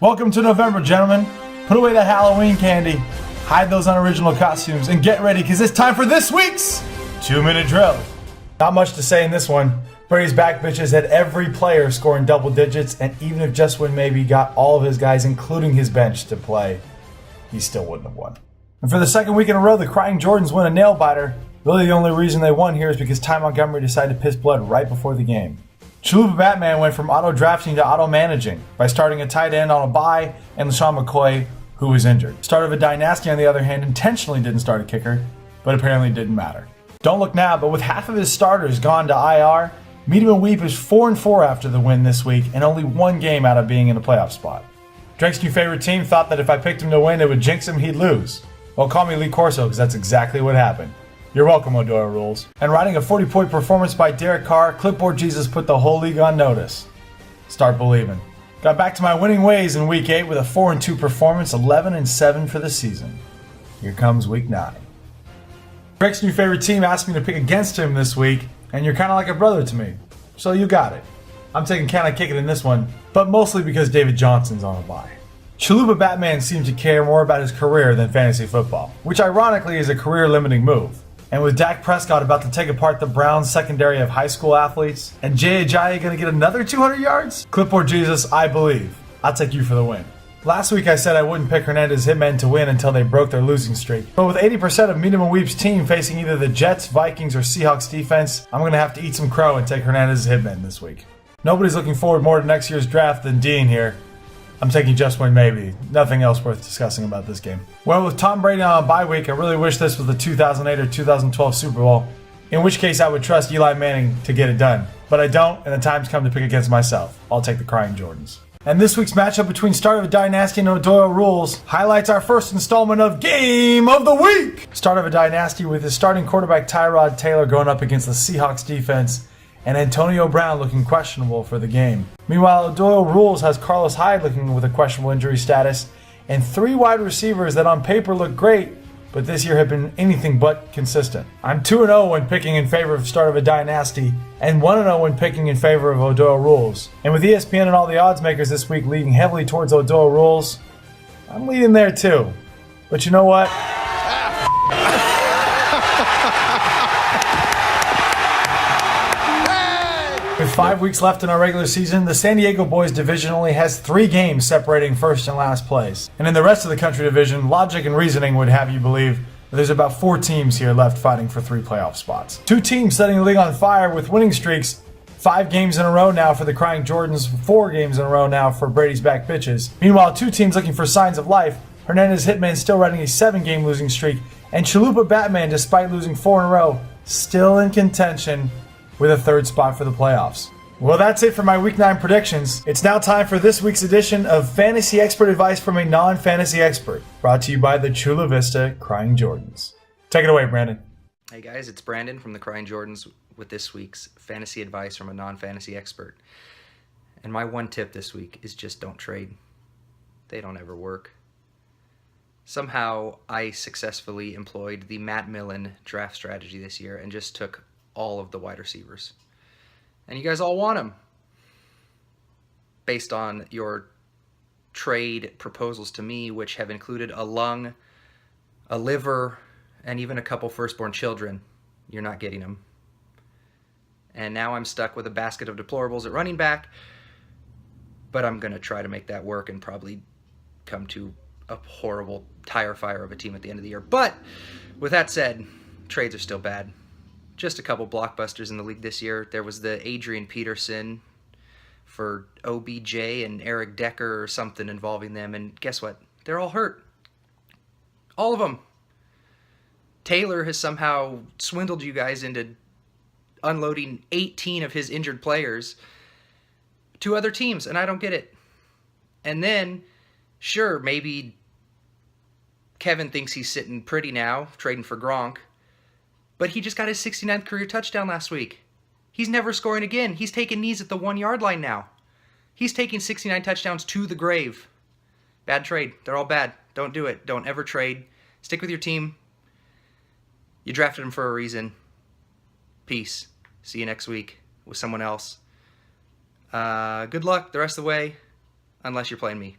Welcome to November, gentlemen. Put away that Halloween candy, hide those unoriginal costumes, and get ready because it's time for this week's 2-minute drill. Not much to say in this one. Brady's back bitches had every player scoring double digits, and even if Justwin maybe got all of his guys, including his bench, to play, he still wouldn't have won. And for the second week in a row, the Crying Jordans win a nail biter. Really, the only reason they won here is because Ty Montgomery decided to piss blood right before the game. Chalupa Batman went from auto-drafting to auto-managing by starting a tight end on a bye and LaShawn McCoy, who was injured. Start of a dynasty, on the other hand, intentionally didn't start a kicker, but apparently didn't matter. Don't look now, but with half of his starters gone to IR, Medium and Weep is 4-4 after the win this week and only one game out of being in a playoff spot. Drake's new favorite team thought that if I picked him to win, it would jinx him, he'd lose. Well, call me Lee Corso, because that's exactly what happened. You're welcome, Odora Rules. And riding a 40-point performance by Derek Carr, Clipboard Jesus put the whole league on notice. Start believing. Got back to my winning ways in Week 8 with a 4-2 performance, 11-7 for the season. Here comes Week 9. Drake's new favorite team asked me to pick against him this week, and you're kind of like a brother to me. So you got it. I'm taking Can I Kick It in this one, but mostly because David Johnson's on a bye. Chalupa Batman seemed to care more about his career than fantasy football, which ironically is a career-limiting move. And with Dak Prescott about to take apart the Browns' secondary of high school athletes, and Jay Ajayi going to get another 200 yards? Clipboard Jesus, I believe. I'll take you for the win. Last week I said I wouldn't pick Hernandez Hitmen to win until they broke their losing streak. But with 80% of Medium and Weep's team facing either the Jets, Vikings, or Seahawks defense, I'm going to have to eat some crow and take Hernandez Hitmen this week. Nobody's looking forward more to next year's draft than Dean here. I'm taking Justwin maybe. Nothing else worth discussing about this game. Well, with Tom Brady on a bye week, I really wish this was the 2008 or 2012 Super Bowl, in which case I would trust Eli Manning to get it done. But I don't, and the time's come to pick against myself. I'll take the Crying Jordans. And this week's matchup between Start of a Dynasty and O'Doyle Rules highlights our first installment of Game of the Week! Start of a Dynasty with his starting quarterback Tyrod Taylor going up against the Seahawks defense, and Antonio Brown looking questionable for the game. Meanwhile, O'Doyle Rules has Carlos Hyde looking with a questionable injury status, and 3 wide receivers that on paper look great, but this year have been anything but consistent. I'm 2-0 when picking in favor of Start of a Dynasty, and 1-0 when picking in favor of O'Doyle Rules. And with ESPN and all the odds makers this week leading heavily towards O'Doyle Rules, I'm leading there too. But you know what? With 5 weeks left in our regular season, the San Diego Boys division only has 3 games separating first and last place. And in the rest of the country division, logic and reasoning would have you believe that there's about 4 teams here left fighting for 3 playoff spots. 2 teams setting the league on fire with winning streaks. 5 games in a row now for the Crying Jordans, 4 games in a row now for Brady's back bitches. Meanwhile, 2 teams looking for signs of life. Hernandez Hitman still riding a 7-game losing streak, and Chalupa Batman, despite losing 4 in a row, still in contention with a 3rd spot for the playoffs. Well, that's it for my Week 9 predictions. It's now time for this week's edition of Fantasy Expert Advice from a Non-Fantasy Expert, brought to you by the Chula Vista Crying Jordans. Take it away, Brandon. Hey guys, it's Brandon from the Crying Jordans with this week's Fantasy Advice from a Non-Fantasy Expert. And my one tip this week is just don't trade. They don't ever work. Somehow I successfully employed the Matt Millen draft strategy this year and just took all of the wide receivers. And you guys all want them. Based on your trade proposals to me, which have included a lung, a liver, and even a couple firstborn children, you're not getting them. And now I'm stuck with a basket of deplorables at running back, but I'm going to try to make that work and probably come to a horrible tire fire of a team at the end of the year. But with that said, trades are still bad. Just a couple blockbusters in the league this year. There was the Adrian Peterson for OBJ and Eric Decker or something involving them, and guess what? They're all hurt. All of them. Taylor has somehow swindled you guys into unloading 18 of his injured players to other teams, and I don't get it. And then, sure, maybe Kevin thinks he's sitting pretty now, trading for Gronk, but he just got his 69th career touchdown last week. He's never scoring again. He's taking knees at the 1-yard line now. He's taking 69 touchdowns to the grave. Bad trade. They're all bad. Don't do it. Don't ever trade. Stick with your team. You drafted him for a reason. Peace. See you next week with someone else. Good luck the rest of the way, unless you're playing me.